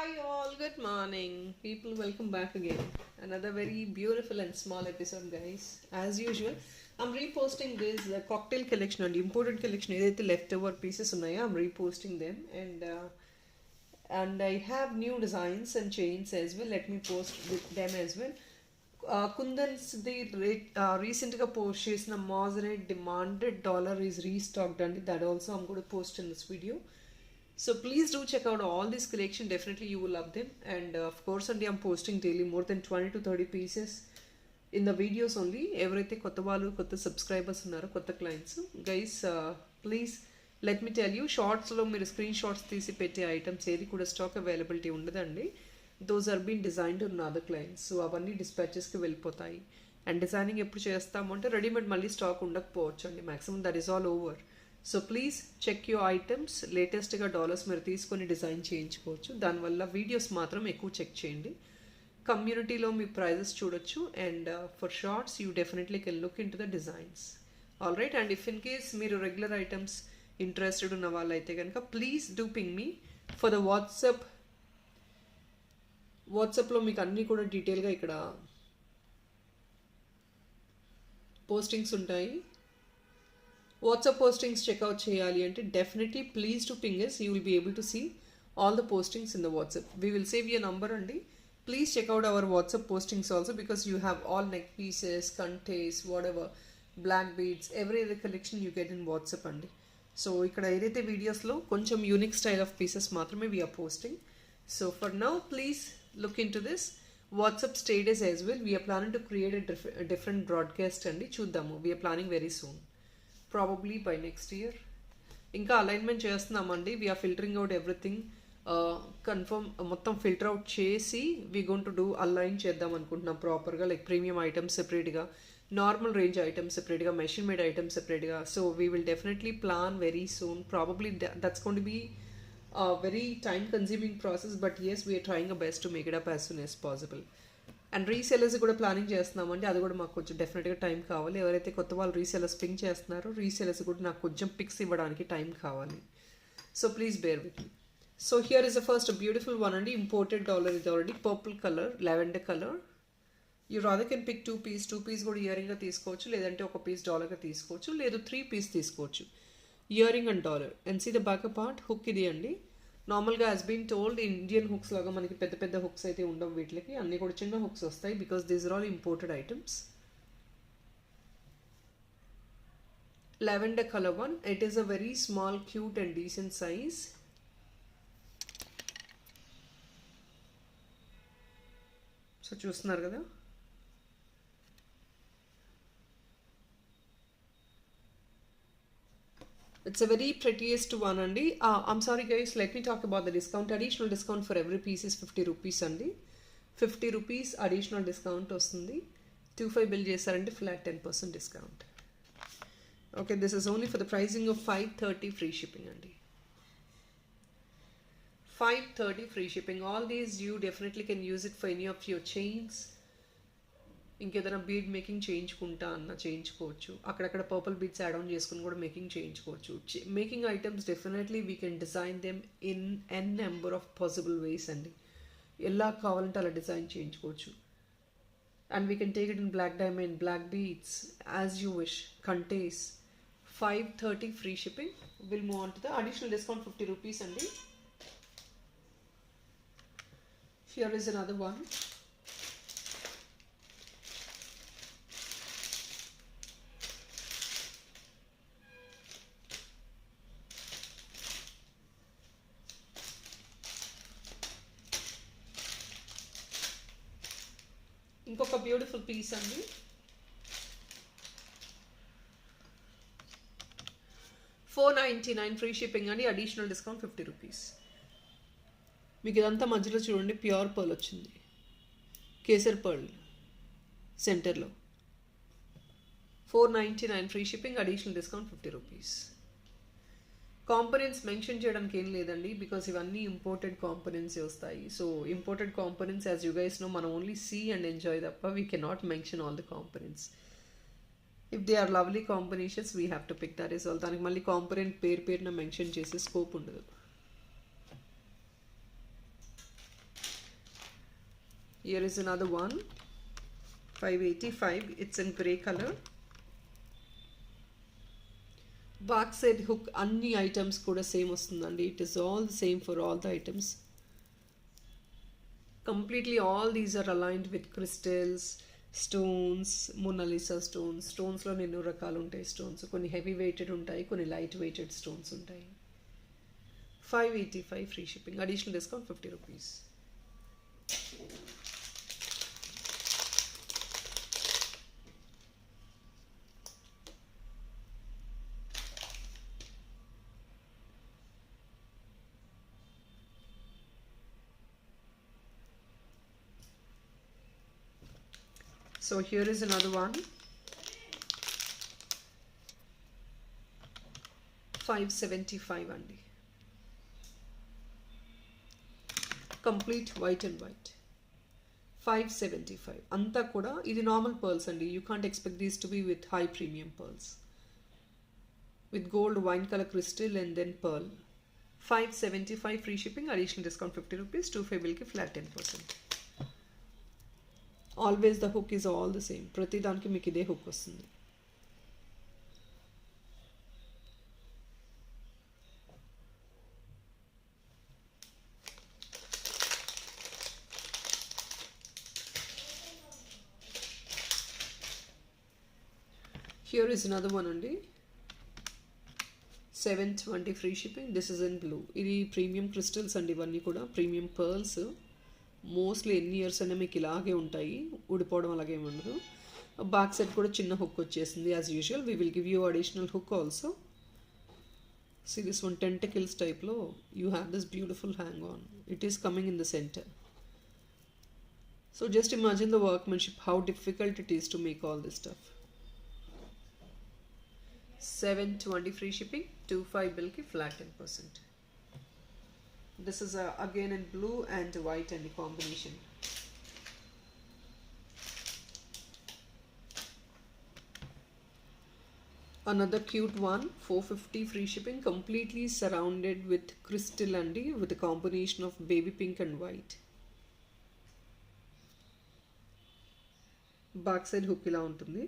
Hi all, good morning. People, welcome back again. Another very beautiful and small episode, guys. As usual, I'm reposting this cocktail collection and imported collection. Either leftover pieces ఉన్నాయో I'm reposting them and I have new designs and chains as well. Let me post with them as well. Kundan's the recentగా post చేసిన Moissanite demanded dollar is restocked and that also I'm going to post in this video. So please do check out all this collection. Definitely you will love them. And of course, and I'm posting daily more than 20 to 30 pieces in the videos only. Everything kotta valu, kotta subscribers unnaro, kotta clients. Guys, please let me tell you, shorts lo meer screenshots తీసి పెట్టే items ఏది కూడా stock availability ఉండదండి. Those are being designed on other clients. So అవన్నీ dispatches కి వెళ్ళిపోతాయి. And designing ఎప్పుడు చేస్తాము అంటే రెడీమేడ్ మళ్ళీ స్టాక్ ఉండకపోవచ్చు అండి. Maximum that is all over. So please check your items. లేటెస్ట్గా డాలర్స్ మీరు తీసుకొని డిజైన్ చేయించుకోవచ్చు. దానివల్ల వీడియోస్ మాత్రం ఎక్కువ చెక్ చేయండి. కమ్యూనిటీలో మీ ప్రైజెస్ చూడొచ్చు. And for shorts you definitely can look into the designs. All right. And if in case మీరు రెగ్యులర్ ఐటమ్స్ ఇంట్రెస్టెడ్ ఉన్న వాళ్ళైతే కనుక please do ping me for the వాట్సాప్లో మీకు అన్నీ కూడా డీటెయిల్గా ఇక్కడ పోస్టింగ్స్ ఉంటాయి. వాట్సాప్ పోస్టింగ్స్ చెక్అవుట్ చేయాలి అంటే definitely please to ping us. You will be able to see all the postings in the WhatsApp. We will save your number అండి. Please check out our WhatsApp postings also because you have all neck pieces, కంటేస్, whatever, black beads, every other collection you get in WhatsApp అండి. So ఇక్కడ ఏదైతే వీడియోస్లో కొంచెం unique style of pieces మాత్రమే we are posting. So for now please look into this WhatsApp status as well. We are planning to create a different broadcast అండి. చూద్దాము. We are planning very soon. Probably by next year. ఇంకా alignment చేస్తున్నామండి. We are filtering out everything. Confirm మొత్తం filter out చేసి we gonna to do align చేద్దాం అనుకుంటున్నాం ప్రాపర్గా. Like premium items సెపరేట్గా, నార్మల్ రేంజ్ ఐటమ్స్ సెపరేట్గా, మెషిన్ మేడ్ ఐటమ్స్ సెపరేట్గా. So we will definitely plan very soon. Probably that's gonna be very time consuming process. But as we are trying a best to make it up as soon as possible. And resellers కూడా planning చేస్తున్నామండి. అది కూడా మాకు కొంచెం డెఫినెట్గా time కావాలి. ఎవరైతే కొత్త వాళ్ళు రీసెలర్స్ పింక్ చేస్తున్నారో రీసెలర్స్ కూడా నాకు కొంచెం పిక్స్ ఇవ్వడానికి టైం కావాలి. So please bear with me. So here is the first beautiful one అండి. ఇంపోర్టెడ్ డాలర్ ఇది already purple colour, lavender colour. You rather can pick two piece కూడా ఇయరింగ్గా తీసుకోవచ్చు, లేదంటే ఒక పీస్ డాలర్గా తీసుకోవచ్చు, లేదు 3 పీస్ తీసుకోవచ్చు. Earring and dollar. And see the back part hook ఇది అండి. నార్మల్గా as been told Indian hooks లాగా మనకి పెద్ద పెద్ద హుక్స్ అయితే ఉండవు వీటికి. అన్నీ కూడా చిన్న హుక్స్ వస్తాయి because these are all imported items. Lavender color one. It is a very small, cute and decent size. So చూస్తున్నారు కదా. It's a very prettiest one అండి. I'm sorry guys, let me talk about the discount. Additional discount for every piece is 50 rupees అండి. 50 rupees additional discount వస్తుంది. 25 bill చేశారంటే flat 10% discount. Okay, this is only for the pricing of 530 free shipping అండి. 530 free shipping. All these you definitely can use it for any of your chains. ఇంకేదైనా bead making చేయించుకుంటా అన్న చేయించుకోవచ్చు. అక్కడక్కడ purple beads add on చేసుకుని కూడా making చేయించుకోవచ్చు. Making items definitely we can design them in n number of possible ways అండి. ఎలా కావాలంటే అలా డిజైన్ చేయించుకోవచ్చు. And we can take it in black diamond, black beads, as you wish, కంటేస్. 530 free shipping. Will move on to the additional discount 50 rupees అండి. Here is another one. ఇంకొక beautiful piece అండి. $499 free shipping అండి. Additional discount 50 rupees. మీకు ఇదంతా మధ్యలో చూడండి pure pearl వచ్చింది, కేసర్ పర్ల్ సెంటర్లో. 499 free shipping, additional discount 50 rupees. Components mention చేయడానికి ఏం లేదండి బికాస్ ఇవన్నీ ఇంపోర్టెడ్ కాంపోనెంట్స్ వస్తాయి. So imported components as you guys know మనం ఓన్లీ సీ అండ్ ఎంజాయ్ తప్ప we cannot mention all the components. If they are lovely combinations we have to pick that is all. దానికి మళ్ళీ component పేరున mention చేసే scope ఉండదు. Here is another one, 585. It's in grey color. Back side hook అన్ని items కూడా same వస్తుందండి. It is all the same for all the items. Completely all these are aligned with crystals, stones, Mona Lisa stones. స్టోన్స్లో ఎన్నో రకాలు ఉంటాయి stones. కొన్ని heavy weighted ఉంటాయి, కొన్ని light weighted stones ఉంటాయి. 585 free shipping. Additional discount 50 rupees. So here is another one, 575 అండి. Complete white and white, 575. అంతా కూడా ఇది నార్మల్ పర్ల్స్ అండి. You can't expect these to be with high premium pearls, with gold wine colour crystal and then pearl. 575 free shipping, additional discount 50 rupees. 25 బిల్కి flat 10%. Always the hook is all the same. ప్రతి దానికి మీకు ఇదే hook వస్తుంది. Here is another one అండి, 720 free shipping. This is in blue. ఇది premium crystals అండి. ఇవన్నీ కూడా ప్రీమియం పర్ల్స్. మోస్ట్లీ ఎన్ని ఇయర్స్ అయినా మీకు ఇలాగే ఉంటాయి, ఊడిపోవడం అలాగే ఉండదు. బ్యాక్ సైడ్ కూడా చిన్న హుక్ వచ్చేసింది. As usual we will give you additional hook also. See this one tentacles టైప్లో you have this beautiful hang on. It is coming in the centre. So just imagine the workmanship, how difficult it is to make all this stuff. 720 free shipping, 25 bill ki flat 10%. This is again in blue and white and the combination. Another cute one, 450 free shipping, completely surrounded with crystal and with a combination of baby pink and white. Back side hook ila untundi.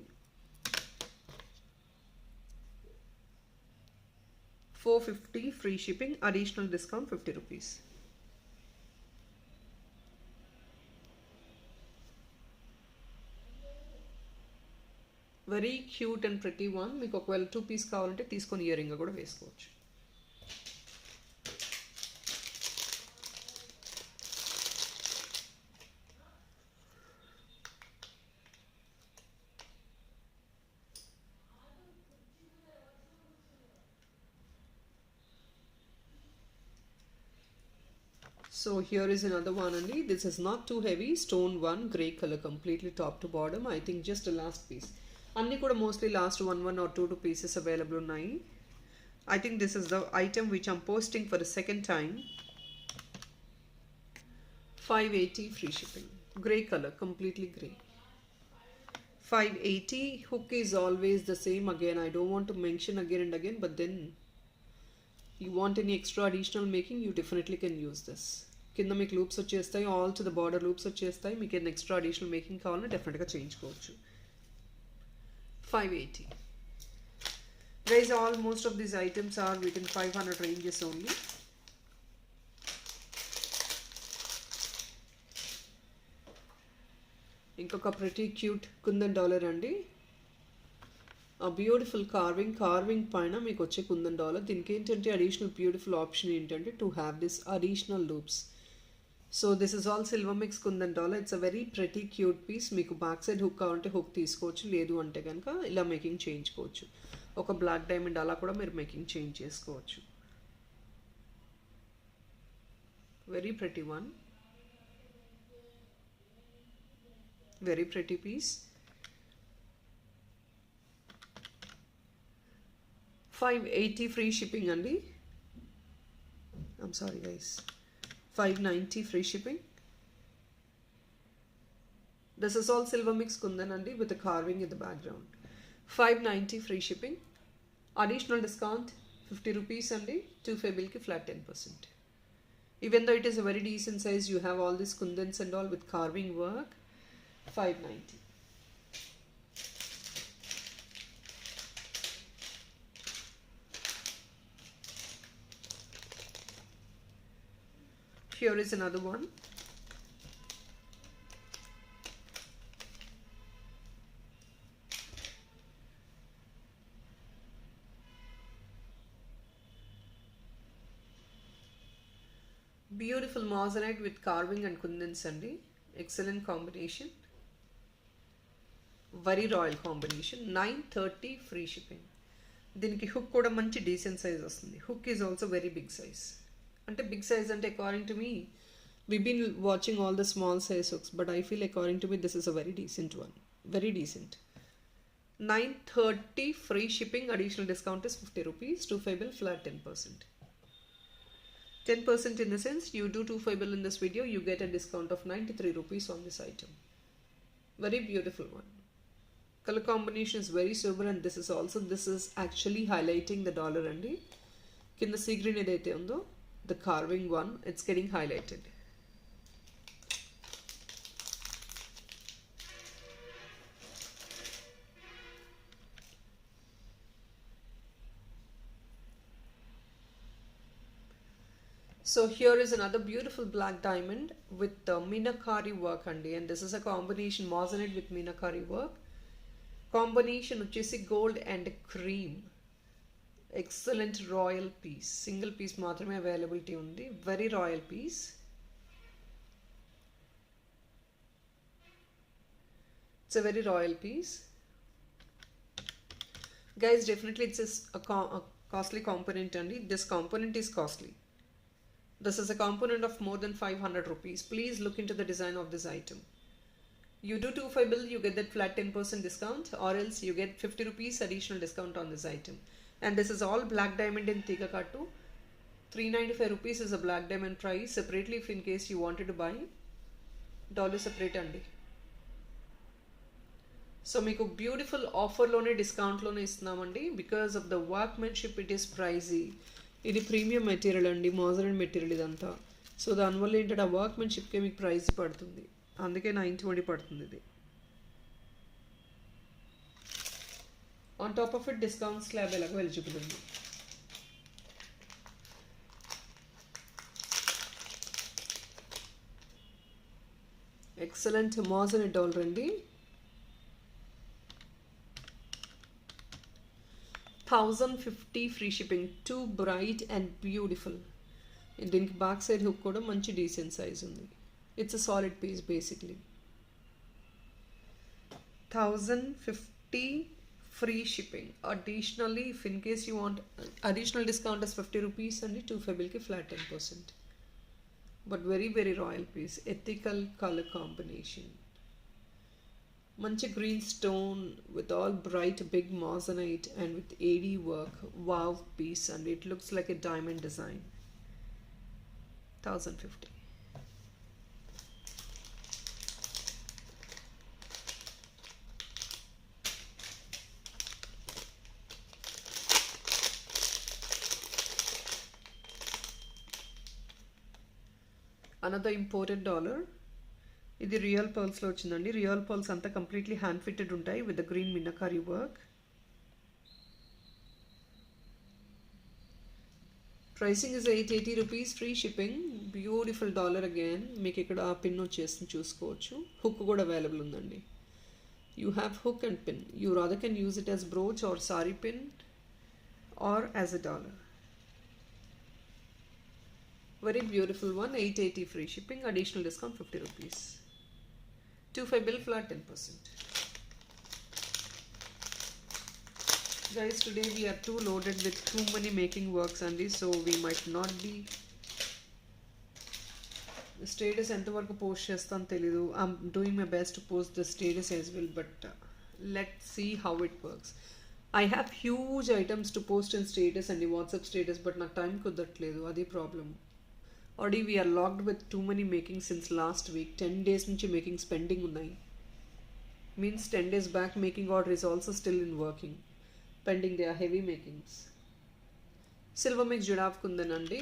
450 free shipping, additional discount 50 rupees. Very cute and pretty one. మీకు ఒకవేళ 2 piece కావాలంటే తీసుకొని ear ring కూడా వేసుకోవచ్చు. So here is another one only. This is not too heavy. Stone one, grey color, completely top to bottom. I think just the last piece. Anni kuda mostly last one or two pieces available unnai. I think this is the item which I'm posting for the second time. 580 free shipping. Grey color, completely grey. 580. Hook is always the same. Again, I don't want to mention again and again, but then you want any extra additional making, you definitely can use this. కింద మీకు loops వచ్చేస్తాయి, all to the border loops వచ్చేస్తాయి. మీకు ఏదైనా extra additional making కావాలంటే డెఫినెట్గా చేయించుకోవచ్చు. 580. Guys, all most of these items are within 500 ranges only. ఇంకొక pretty cute కుందన్ డాలర్ అండి. ఆ బ్యూటిఫుల్ కార్వింగ్ పైన మీకు వచ్చే కుందన్ డాలర్. దీనికి ఏంటంటే అడిషనల్ బ్యూటిఫుల్ ఆప్షన్ ఏంటంటే to have this additional loops. So this is all silver mix kundan dollar. It's a very pretty cute piece. మీకు బ్యాక్ సైడ్ హుక్ కావాలంటే హుక్ తీసుకోవచ్చు, లేదు అంటే కనుక ఇలా మేకింగ్ చేయించుకోవచ్చు. ఒక బ్లాక్ డైమండ్ అలా కూడా మీరు మేకింగ్ చేంజ్ చేసుకోవచ్చు. Very pretty one, very pretty piece. 580 free shipping అండి. I'm sorry guys. 590 free shipping. This is all silver mix kundan andi with the carving in the background. 590 free shipping. Additional discount 50 rupees andi. 25 bill ki flat 10%. Even though it is a very decent size, you have all these kundans and all with carving work. 590. Here is another one. Beautiful moissanite with carving and kundans andi. Excellent combination. Very royal combination. 930 free shipping. దీనికి hook కూడా మంచి decent size వస్తుంది. Hook is also very big size. అంటే big size అంటే according to me we been watching all the small size hooks, but I feel according to me this is a very decent one. Very decent. 930 free shipping. Additional discount is 50 rupees. 25 bill flat 10%. 10% in the sense you do 25 bill in this video, you get a discount of 93 rupees on this item. Very beautiful one. Color combination is very sober, and this is actually highlighting the dollar andi. Kinda sea green edaithe undo, the carving one, it's getting highlighted. So here is another beautiful black diamond with the Meenakari work andi, and this is a combination moissanite with Meenakari work. Combination వచ్చేసి gold and cream. Excellent royal piece. Single piece మాత్రమే availability ఉంది. Very royal piece. It's a very royal piece. Guys, definitely it's a costly component andi. This component is costly. This is a component of more than 500 rupees. Please look into the design of this item. You do 25 bill, you get that flat 10% discount, or else you get 50 rupees additional discount on this item. And this is all black diamond in Tiga Kattu. 395 rupees is a black diamond price. Separately, if in case you wanted to buy, dollar separate andi. So meeku beautiful offer lone discount lone istunamandi. Because of the workmanship, it is pricey. ఇది premium material అండి, మోజరైన్ material ఇదంతా. So దానివల్ల ఏంటంటే ఆ వర్క్మెన్షిప్కే మీకు price పడుతుంది. అందుకే 920 పడుతుంది ఇది. On top of it discount slab ఎలాగో ఎలిజిబుల్ ఉంది. ఎక్సలెంట్ మోజరైన్ డాలర్ అండి. 1050 free shipping. Too bright and beautiful. దీనికి బ్యాక్ సైడ్ హుక్ కూడా మంచి డీసెంట్ సైజ్ ఉంది. It's a solid piece basically. 1050 free shipping. Additionally, if in case you want additional discount is 50 rupees and 25 bill ki flat 10%. But very very royal piece. Ethical color combination. Manchi green stone with all bright big moissanite and with AD work. Wow piece, and it looks like a diamond design. 1050. Another imported dollar. ఇది real పర్ల్స్లో వచ్చిందండి. Real pearls అంతా completely hand fitted ఉంటాయి with the green meenakari work. Pricing is 880 rupees. Free shipping. Beautiful dollar again. మీకు ఇక్కడ pin వచ్చేసి చూసుకోవచ్చు. Hook కూడా అవైలబుల్ ఉందండి. You have hook and pin. You rather can use it as brooch or sorry pin or as a dollar. Very beautiful one. 880 free shipping. Additional discount 50 rupees. 25 bill flat 10%. Guys, today we are too loaded with too many making works and this, so we might not be status ఎంతవరకు post చేస్తాను తెలీదు. I'm doing my best to post the status as well, but let's see how it works. I have huge items to post in status and the WhatsApp status, but నాకు time కుదరట్లేదు. అది problem. Already we are logged with too many makings since last week. 10 days నుంచి making spending ఉన్నాయి. Means 10 days back making order is also still in working. Pending, they are heavy makings. Silver mix judaf kundan andi.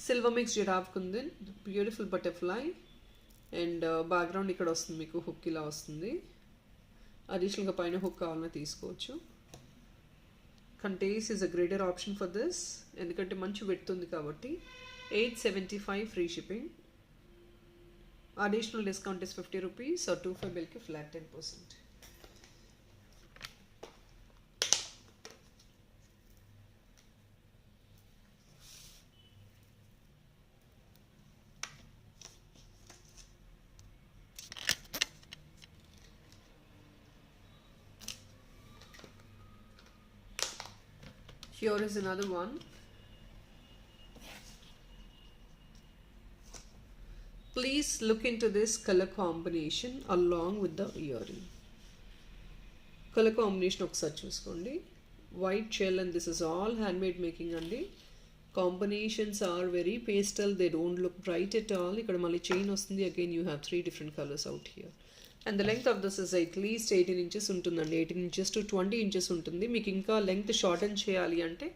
Silver mix giraffe kundan, beautiful butterfly. And background ఇక్కడ వస్తుంది మీకు, hook ఇలా వస్తుంది. అడిషనల్గా పైన hook కావాలన్నా తీసుకోవచ్చు. కంటేస్ is a greater option for this, ఎందుకంటే మంచి వెడుతుంది కాబట్టి. 875 free shipping. Additional discount is 50 rupees or 25 బిల్కి flat 10%. Here is another one. Please look into this color combination along with the earring. Color combination ఒకసారి చూసుకోండి. White shell and this is all handmade making అండి. Combinations are very pastel, they don't look bright at all. ఇక్కడ మళ్ళీ chain వస్తుంది. Again you have 3 different colors out here. And the length of this is at least 18 inches ఉంటుందండి. 18 inches to 20 inches ఉంటుంది. మీకు ఇంకా length shorten చేయాలి అంటే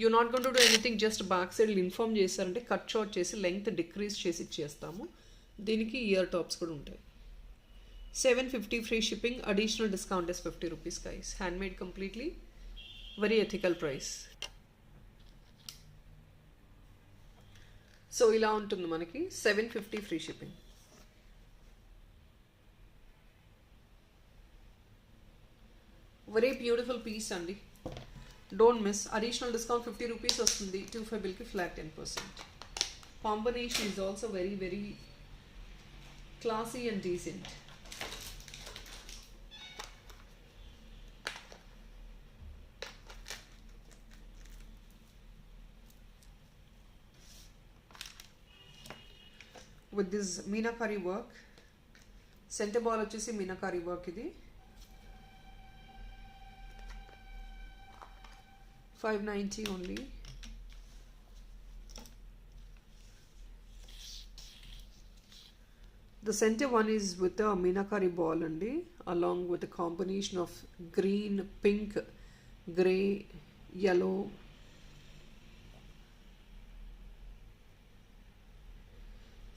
you not going to do anything, just back side inform చేస్తారంటే cut short చేసి length decrease చేసి ఇచ్చేస్తాము. దీనికి ఇయర్ టాప్స్ కూడా ఉంటాయి. 750 free shipping. Additional discount is 50 rupees guys. Handmade completely, very ethical price. So ఇలా ఉంటుంది మనకి 750 free shipping. Very beautiful piece అండి, don't miss. Additional discount 50 rupees వస్తుంది. 25 బిల్కి flat 10%. Combination is also very very classy and decent. With this meenakari work. Centre ball వచ్చేసి meenakari work. ఇది 590 only. The center one is with a meenakari ball andi, along with a combination of green, pink, grey, yellow.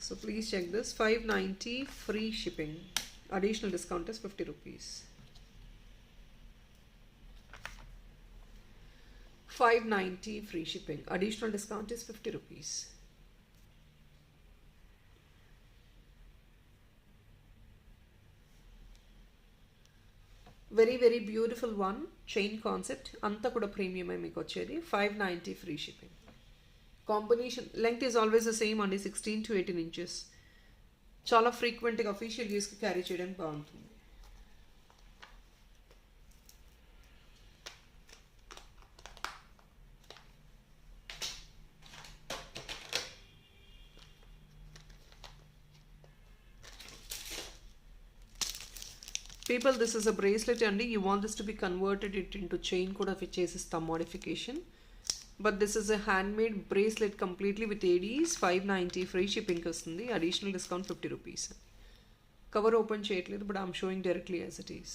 So please check this. 590 free shipping. Additional discount is 50 rupees. 590 free shipping. Additional discount is 50 rupees. Very very beautiful one. Chain concept. Anta kuda premium ai meeku vachedi. 590 free shipping. Combination length is always the same only 16 to 18 inches. Chala frequent ga official use ki carry cheyadaniki baaguntundi. People, this is a bracelet and you want this to be converted it into chain kuda chesistam modification, but this is a handmade bracelet completely with ADs. 590 free shipping kostundi. Additional discount 50 rupees. Cover open cheyatledu but I'm showing directly as it is.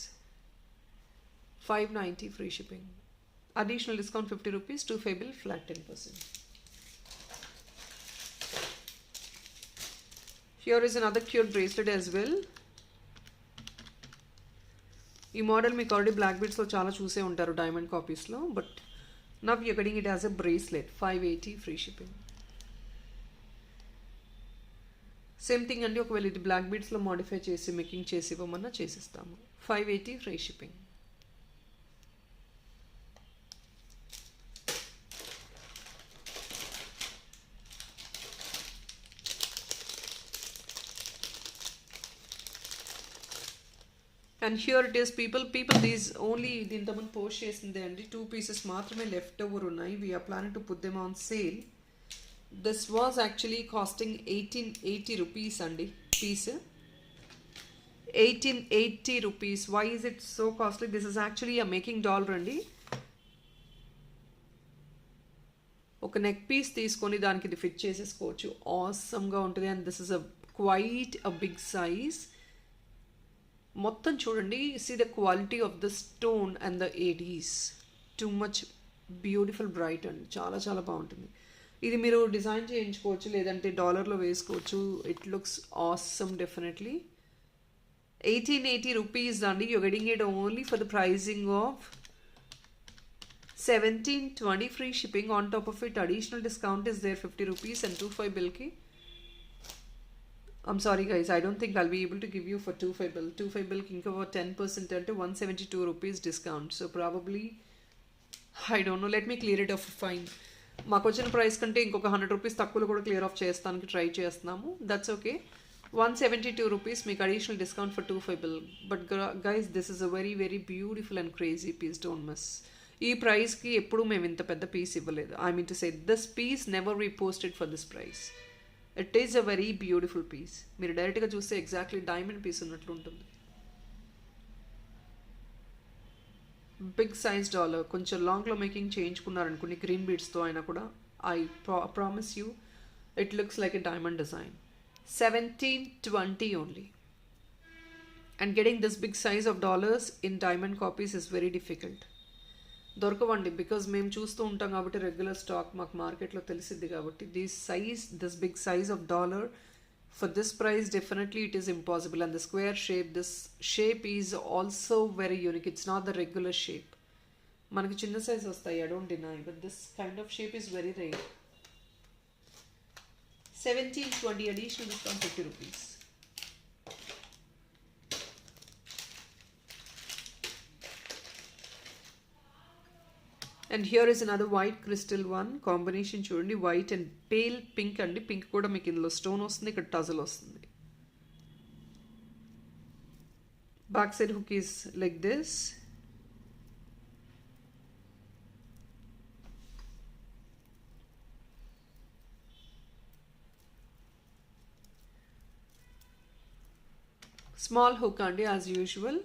590 free shipping. Additional discount 50 rupees. 25 bill flat 10%. Here is another cute bracelet as well. ఈ model మీకు already black బీడ్స్లో చాలా చూసే ఉంటారు diamond కాపీస్లో, but now you getting it as a bracelet. 580 free shipping. Same thing అండి, ఒకవేళ ఇది బ్లాక్ బీడ్స్లో మోడిఫై చేసి మేకింగ్ చేసి ఇవ్వమన్నా చేసిస్తాము. 580 free shipping. And here it is, people these only ఇంతమంది పోస్ట్ చేసిందే అండి. 2 pieces మాత్రమే లెఫ్ట్ ఓవర్ ఉన్నాయి. We are planning to put them on sale. This was actually costing 1880 rupees అండి piece. 1880 rupees. Why is it so costly? This is actually a making dollar అండి. ఒక neck piece తీసుకొని దానికి ఇది fit చేసేసుకోవచ్చు. ఆసమ్గా ఉంటుంది. And this is quite a big size. మొత్తం చూడండి, see the quality of the stone and the ADs. Too much beautiful bright అండి, చాలా చాలా బాగుంటుంది. ఇది మీరు డిజైన్ చేయించుకోవచ్చు, లేదంటే డాలర్లో వేసుకోవచ్చు. It looks awesome definitely. 1880 rupees అండి. you're getting it only for the pricing of 1720 free shipping. On top of it additional discount is there 50 rupees and 25 bill ki. I'm sorry guys, I don't think I'll be able to give you for 25 bill. 25 bill ki inka 10% ante 172 rupees discount. So probably I don't know, let me clear it off fine. మాకు వచ్చిన price కంటే ఇంకొక 100 rupees తక్కువలో కూడా clear off చేస్తానికి try చేస్తున్నాము. That's okay. 172 rupees మీకు additional discount for 25 bill. But guys this is a very very beautiful and crazy piece, don't miss. ఈ ప్రైస్కి ఎప్పుడు మేము ఇంత పెద్ద పీస్ ఇవ్వలేదు. I mean to say this piece never reposted for this price. It is a very beautiful piece. మీరు డైరెక్ట్గా చూస్తే ఎగ్జాక్ట్లీ డైమండ్ పీస్ ఉన్నట్లు ఉంటుంది. బిగ్ సైజ్ డాలర్, కొంచెం లాంగ్లో మేకింగ్ చేయించుకున్నారనుకోండి గ్రీన్ బీడ్స్తో అయినా కూడా, I promise you it looks like a diamond design. 1720 only. And getting this big size of dollars in diamond copies is very difficult. దొరకవండి, because మేము చూస్తూ ఉంటాం కాబట్టి రెగ్యులర్ స్టాక్ మాకు మార్కెట్లో తెలిసిద్ది కాబట్టి. This big size of dollar for this price definitely it is impossible. And the square shape, this shape is also very unique. It's not the regular shape. మనకి చిన్న సైజ్ వస్తాయి, I don't deny, but this kind of shape is very rare. 1720 additional discount 50 rupees. And here is another white crystal one combination. చూడండి, white and pale pink అండి. Pink కూడా మీకు ఇందులో stone వస్తుంది, ఇక్కడ టజల్ వస్తుంది. Back side hook is like this. Small hook అండి as usual.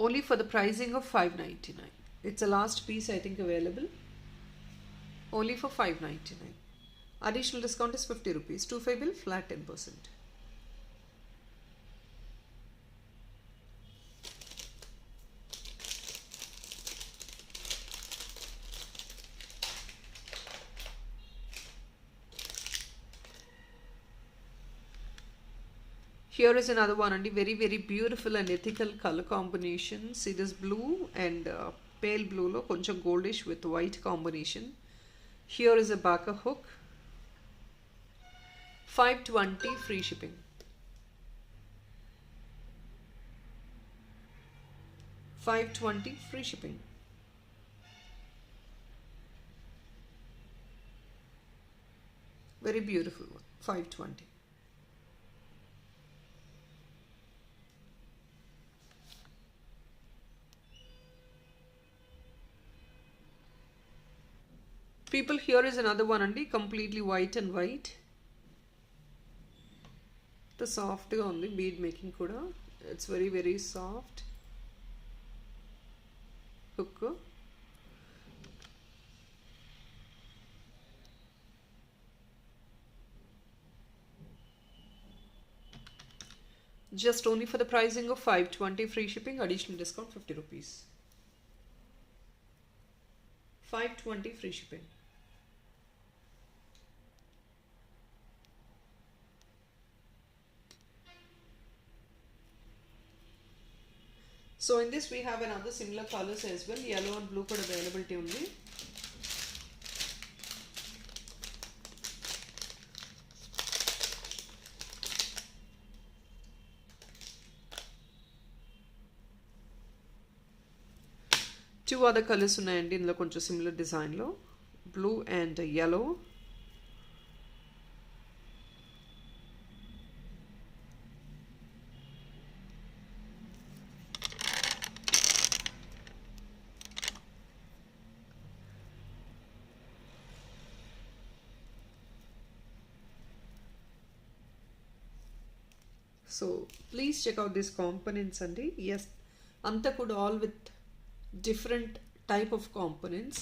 Only for the pricing of 599. It's the last piece I think available. Only for 599. Additional discount is 50 rupees. 25 bill, flat 10%. Here is another one and very very beautiful and ethical color combination. See this blue and pale blue lo koncham goldish with white combination. Here is a backer hook. 520 free shipping. $520 free shipping. Very beautiful one. 520. People, here is another one andi, completely white and white. The soft ga undi bead making kuda. It's very very soft hook. Just only for the pricing of 520 free shipping, additional discount 50 rupees. 520 free shipping. So in this we have another similar colors as well. Yellow and blue kuda availability undi. Two other colors ఉన్నాయండి ఇందులో కొంచెం similar design లో, blue and yellow. So please check out these components andi. Yes, anta could all with different type of components.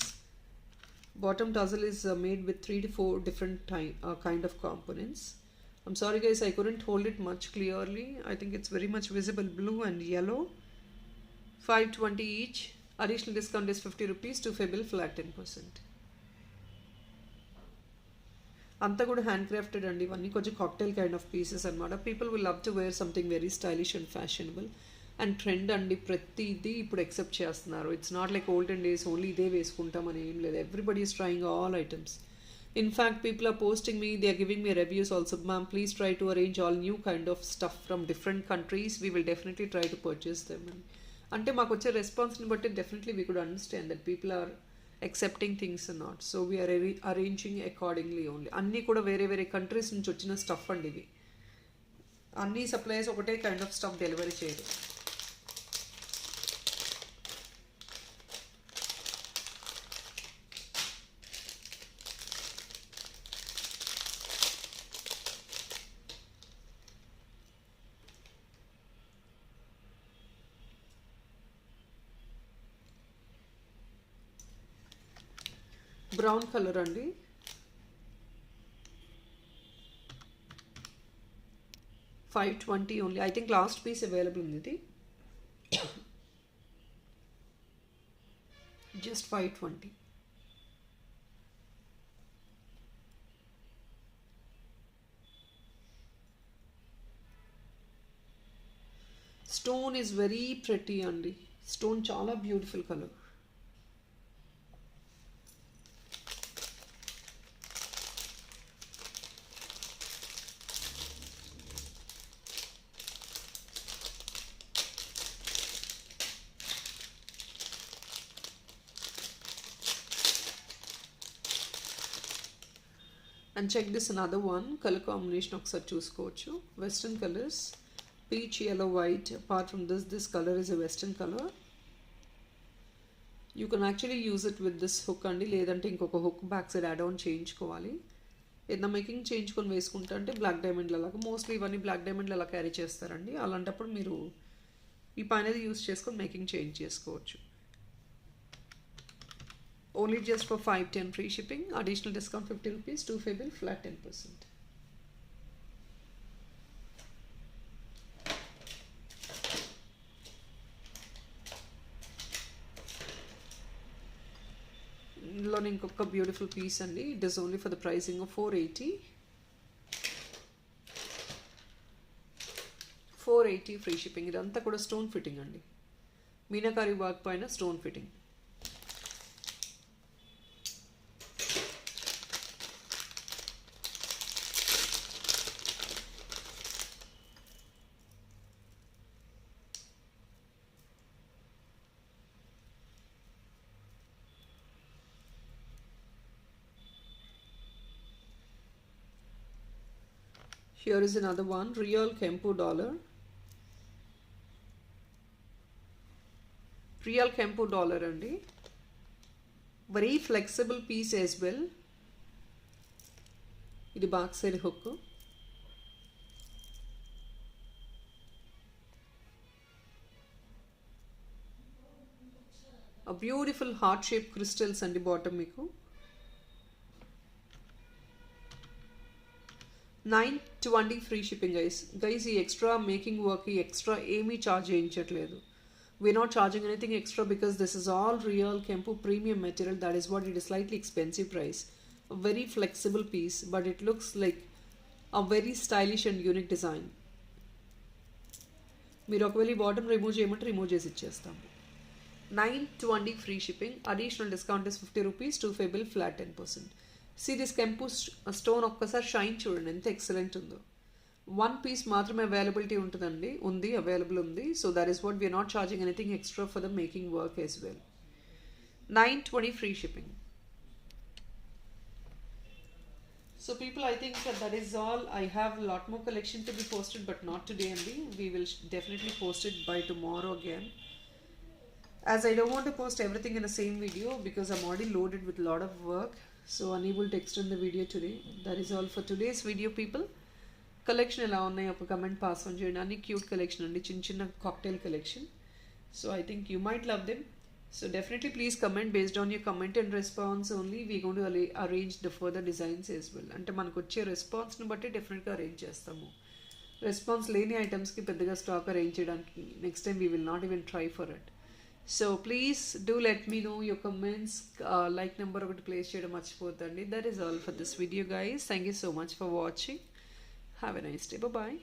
Bottom tassel is made with 3 to 4 different kind of components. I'm sorry guys, I couldn't hold it much clearly. I think it's very much visible. Blue and yellow. 520 each. Additional discount is 50 rupees. 2 Febble flat 10%. అంతా కూడా hand crafted అండి, ఇవన్నీ కొంచెం cocktail kind of pieces అనమాట. People will love to wear something very stylish and fashionable and trend అండి. ప్రతిదీ ఇప్పుడు except చేస్తున్నారు. It's not like olden days only ఇదే వేసుకుంటామని ఏం లేదు. Everybody is trying all items. In fact, people are posting me, they are giving me reviews also. Ma'am, please try to arrange all new kind of stuff from different countries. We will definitely try to purchase them. అంటే మాకు వచ్చే రెస్పాన్స్ని బట్టి definitely we could understand that people are accepting things or not. So we are arranging accordingly only. అన్నీ కూడా వేరే వేరే countries నుంచి వచ్చిన స్టఫ్ అండి ఇవి. అన్ని సప్లైస్ ఒకటే కైండ్ ఆఫ్ స్టఫ్ డెలివరీ చేయరు. బ్రౌన్ కలర్ అండి, $520 only. I think last piece available ఉంది ఇది. Just $520. Stone is very pretty అండి. స్టోన్ చాలా beautiful colour. And check this another one, color combination ఒకసారి చూసుకోవచ్చు. Western colors, peach, yellow, white. Apart from this color is a western color. You can actually use it with this hook అండి, లేదంటే ఇంకొక hook back side add on చేయించుకోవాలి. ఏదైనా making చేయించుకొని వేసుకుంటా అంటే బ్లాక్ డైమండ్ల లాగా, మోస్ట్లీ ఇవన్నీ బ్లాక్ డైమండ్ల అలా క్యారీ చేస్తారండి. అలాంటప్పుడు మీరు ఈ పైనది యూస్ చేసుకొని మేకింగ్ చేంజ్ చేసుకోవచ్చు. Only just for 510 free shipping. Additional discount 50 rupees. 2 Febble flat 10%. ఇందులోనే ఇంకొక బ్యూటిఫుల్ పీస్ అండి. It is only for the pricing of 480. 480 free shipping. ఇదంతా కూడా స్టోన్ ఫిట్టింగ్ అండి, మీనాకారి వర్క్ పైన stone fitting. Here is another one, real Kempu dollar. Real Kempu dollar andi. Very flexible piece as well. Idi back side hook. A beautiful heart shaped crystals andi bottom meeku. 920 free shipping guys. ఈ extra making work, ఈ extra ఏమీ charge చేయించట్లేదు. We are not charging anything extra because this is all real కెంపు premium material. That is what it is slightly expensive price. Very flexible piece but it looks like a very stylish and unique design. మీరు ఒకవేళ ఈ bottom remove చేయమంటే remove చేసి ఇచ్చేస్తాము. 920 free shipping. Additional discount is 50 rupees. 2 Febble flat 10%. See this Kempu stone ఒక్కసారి shine చూడండి ఎంత excellent ఉందో. 1 piece మాత్రమే అవైలబిలిటీ ఉంటుందండి, అవైలబుల్ ఉంది. So that is what we are not charging anything extra for the making work as well. 920 free shipping. So people, I think that is all. I have a lot more collection to be posted but not today only. We will definitely post it by tomorrow again, as I don't want to post everything in the same video because I'm already loaded with a lot of work. So unable to extend the video today. That is all for today's video people. Collection ఎలా ఉన్నాయి ఒక comment pass on చేయండి. అన్ని cute collection అండి, చిన్న చిన్న cocktail collection. So I think you might love them. So definitely please comment. Based on your comment and response only we going to arrange the further designs as well. అంటే మనకు వచ్చే రెస్పాన్స్ని బట్టి డెఫినెట్గా arrange చేస్తాము. రెస్పాన్స్ లేని ఐటమ్స్కి పెద్దగా స్టాక్ అరేంజ్ చేయడానికి next time we will not even try for it. So please do let me know your comments. Like number ఒకటి ప్లేస్ చేయడం మర్చిపోద్దండి. That is all for this video guys. Thank you so much for watching. Have a nice day. Bye.